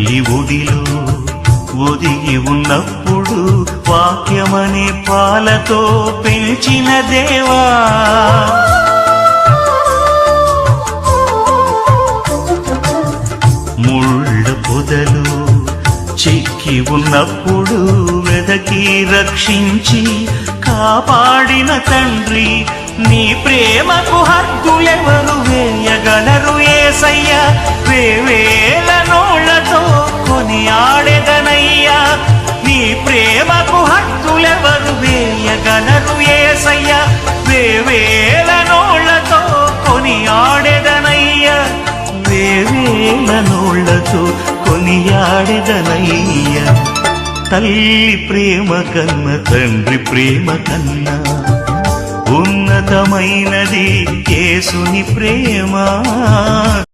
తల్లి ఒడిలో ఒదిగి ఉన్నప్పుడు వాక్యమనే పాలతో పెంచిన దేవా, ముళ్ళ పొదలు చిక్కి ఉన్నప్పుడు వెదకి రక్షించి కాపాడిన తండ్రి, నీ ప్రేమకు హద్దులెవరు వేయగలరు యేసయ్యా. వేవేల నోళ్లతో కొనియాడెదనయ్యా, నీ ప్రేమకు హద్దులెవరు వేయగలరు యేసయ్యా. వేవేల నోళ్లతో కొనియాడెదనయ్యా, వేవేల నోళ్లతో కొనియాడెదనయ్యా. తల్లి ప్రేమ కన్న తండ్రి ప్రేమ కన్నా ఉన్నతమైనది యేసుని ప్రేమ.